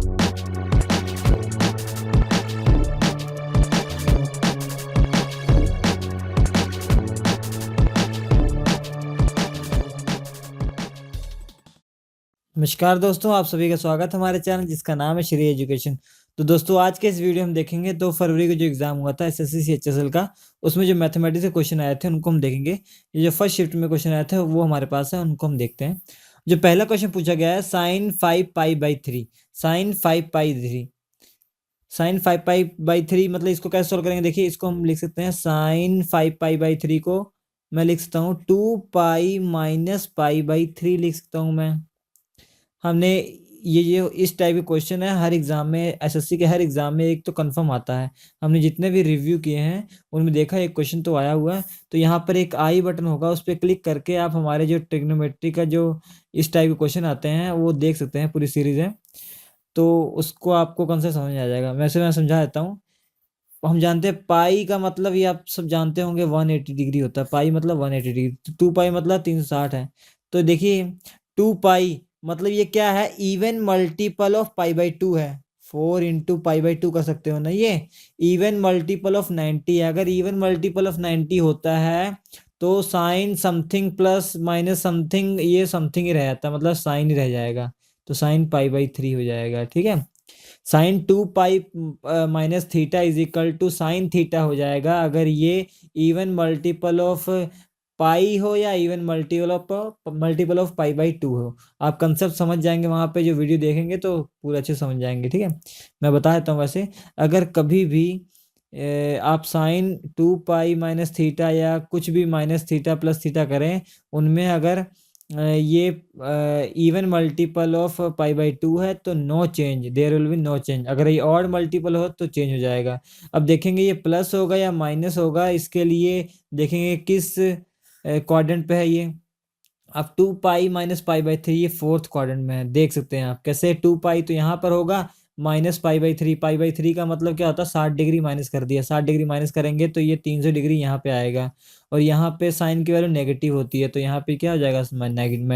नमस्कार दोस्तों, आप सभी का स्वागत है हमारे चैनल जिसका नाम है श्री एजुकेशन। तो दोस्तों आज के इस वीडियो हम देखेंगे 2 फरवरी को जो एग्जाम हुआ था एसएससी सीएचएसएल का, उसमें जो मैथमेटिक्स के क्वेश्चन आए थे उनको हम देखेंगे। ये जो फर्स्ट शिफ्ट में क्वेश्चन आए थे वो हमारे पास है, उनको हम देखते हैं। जो पहला क्वेश्चन पूछा गया है साइन 5 पाई/3, साइन 5 पाई/3, साइन 5 पाई/3 मतलब इसको कैसे सोल्व करेंगे। देखिए इसको हम लिख सकते हैं साइन 5 पाई/3 को मैं लिख सकता हूँ 2 पाई - पाई/3 लिख सकता हूँ मैं। हमने ये जो इस टाइप के क्वेश्चन है हर एग्जाम में, एसएससी के हर एग्जाम में एक तो कंफर्म आता है। हमने जितने भी रिव्यू किए हैं उनमें देखा एक क्वेश्चन तो आया हुआ है। तो यहाँ पर एक आई बटन होगा, उस पर क्लिक करके आप हमारे जो ट्रिग्नोमेट्री का जो इस टाइप के क्वेश्चन आते हैं वो देख सकते हैं, पूरी सीरीज है। तो उसको आपको कौन सा समझ आ जाएगा। वैसे मैं समझा देता हूँ। हम जानते हैं पाई का मतलब ये आप सब जानते होंगे 180 डिग्री होता है। पाई मतलब 180 डिग्री, तो 2 पाई मतलब 360 है। तो देखिए 2 पाई मतलब ये क्या है, इवन मल्टीपल ऑफ पाई/2 है। 4 इंटू पाई/2 कर सकते हो ना। ये इवन मल्टीपल ऑफ 90 है। अगर इवन मल्टीपल ऑफ 90 होता है तो sine something plus minus something, ये समथिंग ही रह जाता है, मतलब साइन ही रह जाएगा। तो साइन पाई/3 हो जाएगा। ठीक है, sine 2 pi minus theta is equal to sine theta हो जाएगा, अगर ये इवन मल्टीपल ऑफ पाई हो या इवन मल्टीपल ऑफ पाई/2 हो। आप कंसेप्ट समझ जाएंगे, वहां पे जो वीडियो देखेंगे तो पूरे अच्छे समझ जाएंगे। ठीक है, मैं बता देता हूँ। वैसे अगर कभी भी आप साइन 2 पाई - थीटा या कुछ भी माइनस थीटा प्लस थीटा करें, उनमें अगर ये इवन मल्टीपल ऑफ पाई/2 है तो no change, there will be no change. अगर ये ऑड मल्टीपल हो तो चेंज हो जाएगा। अब देखेंगे ये प्लस होगा या माइनस होगा, इसके लिए देखेंगे किस क्वाड्रेंट पे है ये। अब 2 पाई माइनस पाई/3 ये फोर्थ क्वाड्रेंट में है, देख सकते हैं आप कैसे। 2 पाई तो यहाँ पर होगा, माइनस पाई/3, पाई/3 का मतलब क्या होता है 60 डिग्री माइनस कर दिया। 60 डिग्री माइनस करेंगे तो ये 300 डिग्री यहाँ पे आएगा। और यहाँ पे साइन की वैल्यू नेगेटिव होती है तो यहाँ पे क्या हो जाएगा,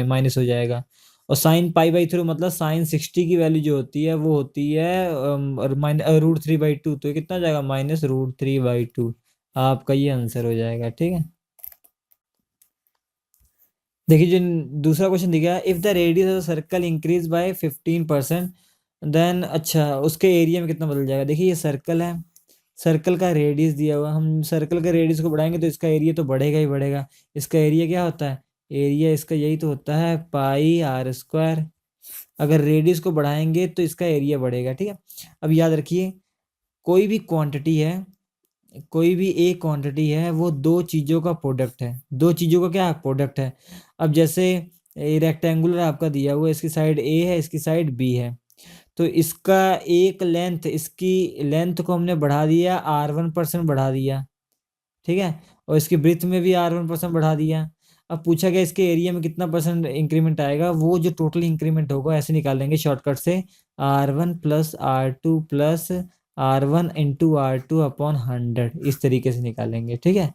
माइनस हो जाएगा। और साइन पाई/3 मतलब साइन 60 की वैल्यू जो होती है वो होती है √3/2। तो ये कितना हो जाएगा, -√3/2। आपका ये आंसर हो जाएगा। ठीक है, देखिए जो दूसरा क्वेश्चन दिया है, if the radius of circle increase by 15% then, अच्छा उसके एरिया में कितना बदल जाएगा। देखिए ये सर्कल है, सर्कल का रेडियस दिया हुआ, हम सर्कल के रेडियस को बढ़ाएंगे तो इसका एरिया तो बढ़ेगा ही बढ़ेगा। इसका एरिया क्या होता है, एरिया इसका यही तो होता है πr²। अगर रेडियस को बढ़ाएंगे तो इसका एरिया बढ़ेगा। ठीक है, अब याद रखिए कोई भी क्वांटिटी है, कोई भी एक क्वांटिटी है वो दो चीज़ों का प्रोडक्ट है। दो चीज़ों का क्या प्रोडक्ट है। अब जैसे रेक्टेंगुलर आपका दिया हुआ है, इसकी साइड ए है, इसकी साइड बी है। तो इसका एक लेंथ, इसकी लेंथ को हमने बढ़ा दिया R1% बढ़ा दिया। ठीक है, और इसकी ब्रीथ में भी R1% बढ़ा दिया। अब पूछा गया इसके एरिया में कितना परसेंट इंक्रीमेंट आएगा। वो जो टोटल इंक्रीमेंट होगा ऐसे निकालेंगे शॉर्टकट से, R1 plus R2 plus R1 into R2 upon 100, इस तरीके से निकालेंगे। ठीक है,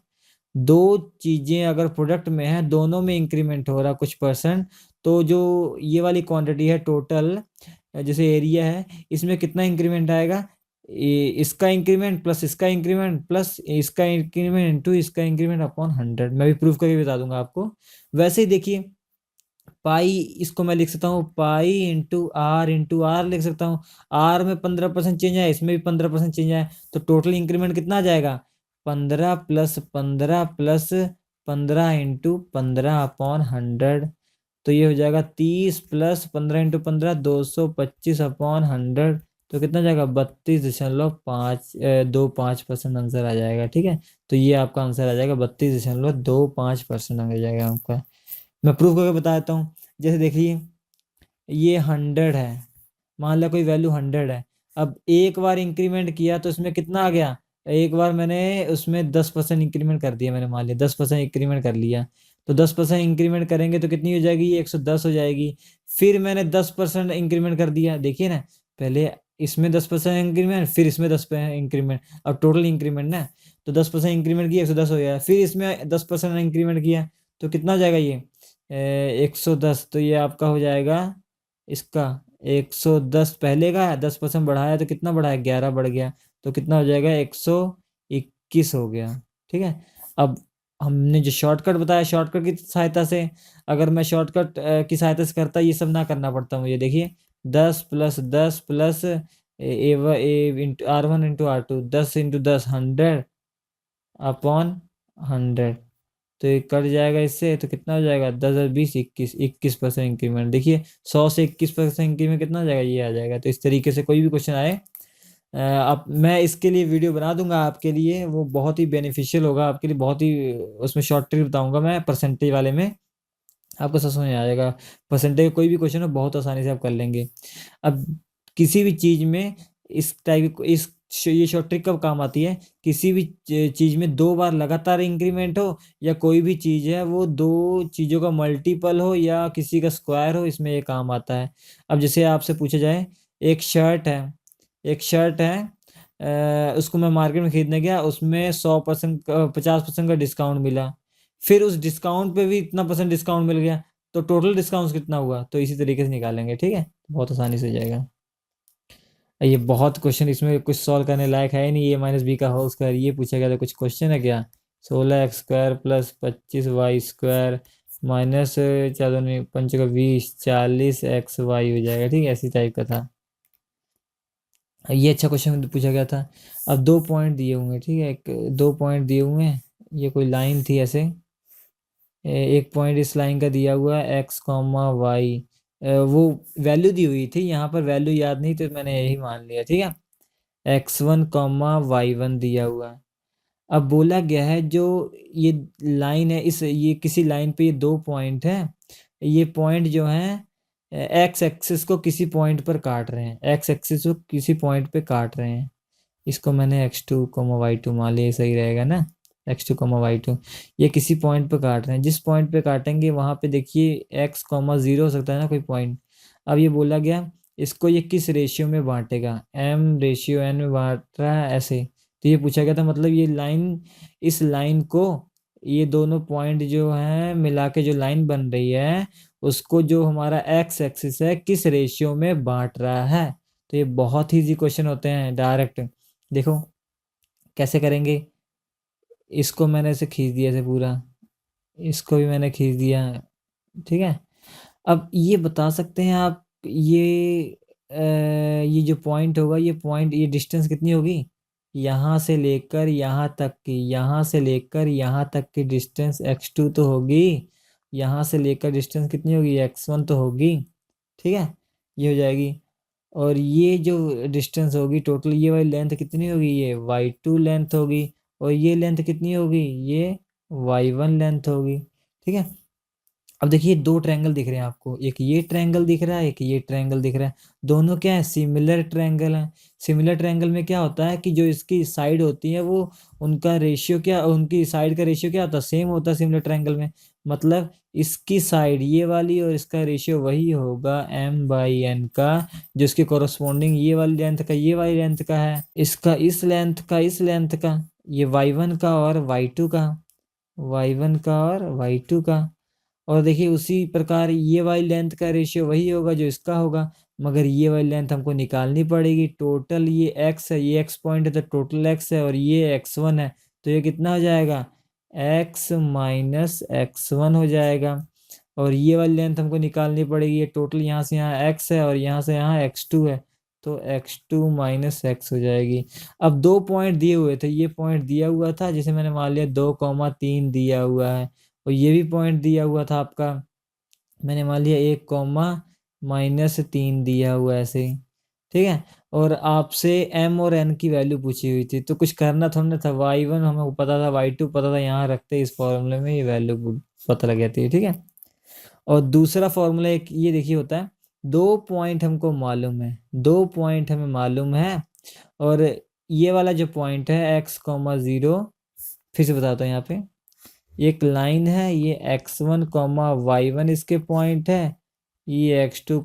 दो चीजें अगर प्रोडक्ट में है, दोनों में इंक्रीमेंट हो रहा कुछ परसेंट, तो जो ये वाली क्वांटिटी है टोटल, जैसे एरिया है, इसमें कितना इंक्रीमेंट आएगा, इसका इंक्रीमेंट प्लस इसका इंक्रीमेंट प्लस इसका इंक्रीमेंट इंटू इसका इंक्रीमेंट अपॉन 100। मैं भी प्रूफ करके बता दूंगा आपको। वैसे ही देखिए पाई, इसको मैं लिख सकता हूँ पाई इंटू आर लिख सकता हूँ। आर में 15% चेंज है, इसमें भी 15% चेंज है, तो टोटल इंक्रीमेंट कितना आ जाएगा, 15 प्लस 15 प्लस 15 इंटू 15 अपॉन 100। तो ये हो जाएगा 30 प्लस 15 इंटू 15 225 अपॉन 100। तो कितना जाएगा 32.25% आंसर आ जाएगा। ठीक है, तो ये आपका आंसर आ जाएगा 32.25% आ जाएगा आपका। मैं प्रूफ करके बता देता हूँ। जैसे देखिए ये 100 है, मान लिया कोई वैल्यू 100 है। अब एक बार इंक्रीमेंट किया तो इसमें कितना आ गया, एक बार मैंने उसमें 10% इंक्रीमेंट कर दिया, मैंने मान लिया 10% इंक्रीमेंट कर लिया। तो 10% इंक्रीमेंट करेंगे तो कितनी हो जाएगी, ये 110 हो जाएगी। फिर मैंने 10% इंक्रीमेंट कर दिया, देखिए ना, पहले इसमें 10% इंक्रीमेंट, फिर इसमें 10% इंक्रीमेंट, अब टोटल इंक्रीमेंट ना। तो 10% इंक्रीमेंट किया 110 हो गया, फिर इसमें 10% इंक्रीमेंट किया तो कितना हो जाएगा ये 110। तो ये आपका हो जाएगा इसका 110 पहले का है, 10% बढ़ाया तो कितना बढ़ा है, 11 बढ़ गया, तो कितना हो जाएगा, 121 हो गया। ठीक है। अब हमने जो शॉर्टकट बताया, शॉर्टकट की सहायता से, अगर मैं शॉर्टकट की सहायता से करता, ये सब ना करना पड़ता मुझे, देखिए 10 + 10 + R1 × R2, 10 × 10 100 अपॉन 100, तो ये कट जाएगा इससे, तो कितना हो जाएगा, 10 और 20 21, 21% इंक्रीमेंट। देखिए 100 से 21% इंक्रीमेंट कितना हो जाएगा, ये आ जाएगा। तो इस तरीके से कोई भी क्वेश्चन आए, अब मैं इसके लिए वीडियो बना दूंगा आपके लिए, वो बहुत ही बेनिफिशियल होगा आपके लिए, बहुत ही, उसमें शॉर्ट ट्रिक बताऊंगा मैं परसेंटेज वाले में, आपको समझ में आ जाएगा। परसेंटेज कोई भी क्वेश्चन हो बहुत आसानी से आप कर लेंगे। अब किसी भी चीज में इस टाइप इस ये शॉर्ट ट्रिक कब काम आती है, किसी भी चीज में 2 बार लगातार इंक्रीमेंट हो, या कोई भी चीज है वो 2 चीजों का मल्टीपल हो, या किसी का स्क्वायर हो, इसमें ये काम आता है। अब जैसे आपसे पूछा जाए, एक शर्ट है, एक शर्ट है, उसको मैं मार्केट में खरीदने गया, उसमें 100% 50% का डिस्काउंट मिला, फिर उस डिस्काउंट पे भी इतना परसेंट डिस्काउंट मिल गया, तो टोटल डिस्काउंट कितना हुआ, तो इसी तरीके से निकालेंगे। ठीक है, बहुत आसानी से हो जाएगा। ये बहुत क्वेश्चन, इसमें कुछ सॉल्व करने लायक है ही नहीं। A - B का होल स्क्वायर ये पूछा गया था, कुछ क्वेश्चन है क्या, 16x² + 25y² माइनस 4×5 = 20 40xy हो जाएगा। ठीक है, ऐसी टाइप का था। ये अच्छा क्वेश्चन पूछा गया था। अब 2 पॉइंट दिए हुए हैं, ठीक है, 2 पॉइंट दिए हुए हैं, ये कोई लाइन थी ऐसे, एक पॉइंट इस लाइन का दिया हुआ है x, y, वो वैल्यू दी हुई थी, यहाँ पर वैल्यू याद नहीं तो मैंने यही मान लिया। ठीक है, x1, y1 दिया हुआ है। अब बोला गया है जो ये लाइन है, इस ये किसी लाइन पे ये 2 पॉइंट है, ये पॉइंट जो है एक्स एक्सिस को किसी पॉइंट पर काट रहे हैं, एक्स एक्सिस को किसी पॉइंट पे काट रहे हैं। इसको मैंने x2, y2 मान लिया, सही रहेगा ना, x2, y2, ये किसी पॉइंट पे काट रहे हैं, जिस पॉइंट पे काटेंगे वहां पे देखिए x, 0 हो सकता है ना कोई पॉइंट। अब ये बोला गया इसको ये किस रेशियो में बांटेगा, m/n में बांट रहा है ऐसे, तो ये पूछा गया था, मतलब ये लाइन, इस लाइन को, ये दोनों पॉइंट जो है मिला के जो लाइन बन रही है, उसको जो हमारा एक्स एक्सिस है किस रेशियो में बांट रहा है। तो ये बहुत ही इजी क्वेश्चन होते हैं, डायरेक्ट देखो कैसे करेंगे। इसको मैंने ऐसे खींच दिया ऐसे पूरा, इसको भी मैंने खींच दिया। ठीक है, अब ये बता सकते हैं आप, ये जो पॉइंट होगा, ये पॉइंट, ये डिस्टेंस कितनी होगी, यहाँ से लेकर यहाँ तक की, यहाँ से लेकर यहाँ तक की डिस्टेंस x2 तो होगी, यहाँ से लेकर डिस्टेंस कितनी होगी, x1 तो होगी। ठीक है, ये हो जाएगी। और ये जो डिस्टेंस होगी टोटल, ये वाली लेंथ कितनी होगी, ये y2 लेंथ होगी, और ये लेंथ कितनी होगी, ये y1 लेंथ होगी। ठीक है, अब देखिए 2 ट्रायंगल दिख रहे हैं आपको, एक ये ट्रायंगल दिख रहा है, एक ये ट्रायंगल दिख रहा है, दोनों क्या है, सिमिलर ट्रायंगल है। सिमिलर ट्रायंगल में क्या होता है कि जो इसकी साइड होती है वो, उनका रेशियो क्या, उनकी साइड का रेशियो क्या होता है, सेम होता है सिमिलर ट्रायंगल में। मतलब इसकी साइड ये वाली और इसका रेशियो वही होगा m/n का, जो इसके कोरस्पोंडिंग ये वाली लेंथ का ये वाली लेंथ का है, इसका इस लेंथ का इस लेंथ का, ये y1 का और y2 का, y1 का और y2 का। और देखिए उसी प्रकार ये वाली लेंथ का रेशियो वही होगा जो इसका होगा, मगर ये वाली लेंथ हमको निकालनी पड़ेगी। टोटल ये x है, ये x पॉइंट है तो टोटल x है, और ये x1 है, तो ये कितना हो जाएगा, x - x1 हो जाएगा। और ये वाली लेंथ हमको निकालनी पड़ेगी, ये टोटल यहाँ से यहाँ x है और यहाँ से यहाँ x2 है, तो x2 - x हो जाएगी। अब 2 पॉइंट दिए हुए थे, ये पॉइंट दिया हुआ था जिसे मैंने मान लिया 2,3 दिया हुआ है, और ये भी पॉइंट दिया हुआ था आपका, मैंने मान लिया 1, -3 दिया हुआ ऐसे ही। ठीक है, और आपसे m और n की वैल्यू पूछी हुई थी, तो कुछ करना थोड़ा ना था, y1 हमें पता था, y2 पता था, यहाँ रखते इस फॉर्मूले में ये वैल्यू पता लग जाती है। ठीक है, और दूसरा फॉर्मूला एक ये देखिए होता है, 2 पॉइंट हमको मालूम है, 2 पॉइंट हमें मालूम है, और ये वाला जो पॉइंट है x, 0, फिर से बताता हूँ, यहाँ पे एक लाइन है, ये x1, y1 इसके पॉइंट है, ये x2,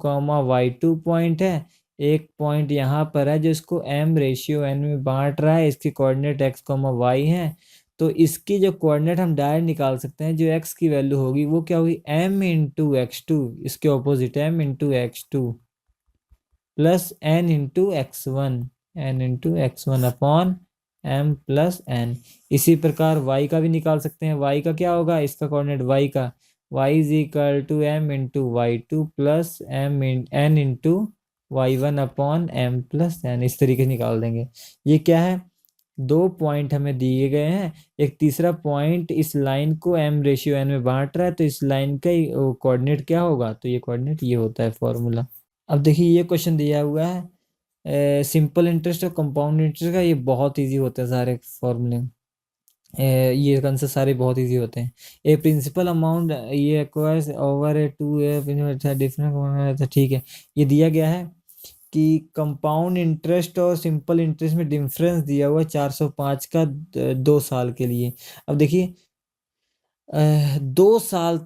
y2 पॉइंट है, एक पॉइंट यहाँ पर है जो इसको m/n में बांट रहा है, इसके कोऑर्डिनेट x, y हैं, तो इसकी जो कोऑर्डिनेट हम डायरेक्ट निकाल सकते हैं, जो x की वैल्यू होगी वो क्या होगी, m × x2, इसके opposite m × x2। Plus N into x1 upon m plus n। इसी प्रकार y का भी निकाल सकते हैं। y का क्या होगा, इसका कोऑर्डिनेट y का y is equal to m into y2 plus n into y1 upon m plus n। इस तरीके से निकाल देंगे। ये क्या है, दो पॉइंट हमें दिए गए हैं, एक तीसरा पॉइंट इस लाइन को m रेशियो n में बांट रहा है, तो इस लाइन का कोऑर्डिनेट क्या होगा, तो ये कोऑर्डिनेट ये होता है फॉर्मूला। अब देखिए ये क्वेश्चन दिया हुआ है सिंपल इंटरेस्ट और कंपाउंड इंटरेस्ट का। ये बहुत इजी होते हैं सारे फॉर्मूले, ये कंसेप्ट सारे बहुत इजी होते हैं। ए प्रिंसिपल अमाउंट ये acquires over a two a different, ठीक है। ये दिया गया है कि कंपाउंड इंटरेस्ट और सिंपल इंटरेस्ट में डिफरेंस दिया हुआ है 405 का 2 साल के लिए। अब देखिए 2 साल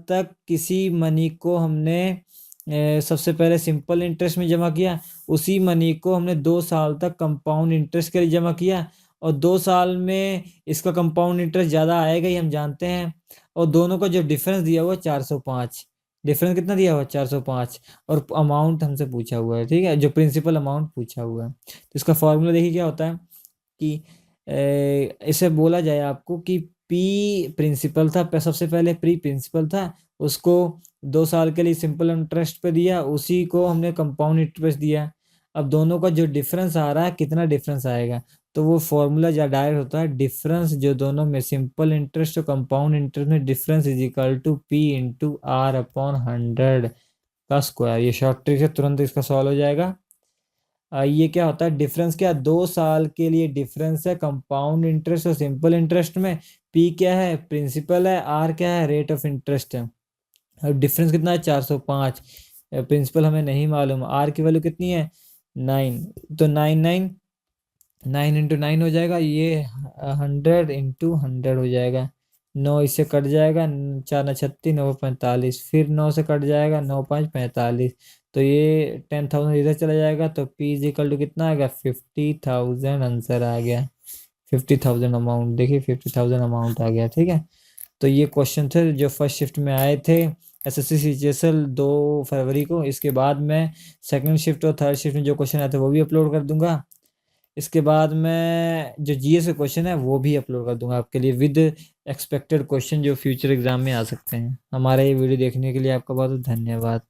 तक किसी मनी को हमने सबसे पहले सिंपल इंटरेस्ट में जमा किया, उसी मनी को हमने 2 साल तक कंपाउंड इंटरेस्ट के लिए जमा किया, और 2 साल में इसका कंपाउंड इंटरेस्ट ज़्यादा आएगा ही, हम जानते हैं। और दोनों का जो डिफरेंस दिया हुआ है 405, डिफरेंस कितना दिया हुआ है 405, और अमाउंट हमसे पूछा हुआ है, ठीक है, जो प्रिंसिपल अमाउंट पूछा हुआ है। तो इसका फॉर्मूला देखिए क्या होता है कि इसे बोला जाए आपको कि पी प्रिंसिपल था, सबसे पहले प्री प्रिंसिपल था, उसको 2 साल के लिए सिंपल इंटरेस्ट पे दिया, उसी को हमने कंपाउंड इंटरेस्ट दिया। अब दोनों का जो डिफरेंस आ रहा है, कितना डिफरेंस आएगा, तो वो फॉर्मूला जो डायरेक्ट होता है, डिफरेंस जो दोनों में सिंपल इंटरेस्ट और कंपाउंड इंटरेस्ट में difference is equal to P into R upon 100 का स्क्वायर। ये शॉर्ट ट्रिक है, तुरंत इसका सॉल्व हो जाएगा। ये क्या होता है, डिफरेंस क्या, 2 साल के लिए डिफरेंस है कंपाउंड इंटरेस्ट और सिंपल इंटरेस्ट में। पी क्या है, प्रिंसिपल है, आर क्या है, रेट ऑफ इंटरेस्ट है। और डिफरेंस कितना है 405, प्रिंसिपल हमें नहीं मालूम, आर की वैल्यू कितनी है 9, तो 9 इंटू 9 हो जाएगा, ये 100 इंटू 100 हो जाएगा। 9 इससे कट जाएगा, 4 9 36, 9 45, फिर 9 से कट जाएगा, 9 5 45, तो ये 10,000 इधर चला जाएगा, तो P इज इक्वल टू कितना आ गया 50,000 आंसर आ गया। 50,000 अमाउंट, देखिए 50,000 अमाउंट आ गया, ठीक है। तो ये क्वेश्चन थे जो फर्स्ट शिफ्ट में आए थे एसएससी सीजीएसएल 2 फरवरी को। इसके बाद मैं सेकंड शिफ्ट और थर्ड शिफ्ट में जो क्वेश्चन आए थे वो भी अपलोड कर दूंगा। इसके बाद मैं जो जीएस के क्वेश्चन है वो भी अपलोड कर दूंगा आपके लिए विद एक्सपेक्टेड क्वेश्चन जो फ्यूचर एग्जाम में आ सकते हैं। हमारा ये वीडियो देखने के लिए आपका बहुत बहुत धन्यवाद।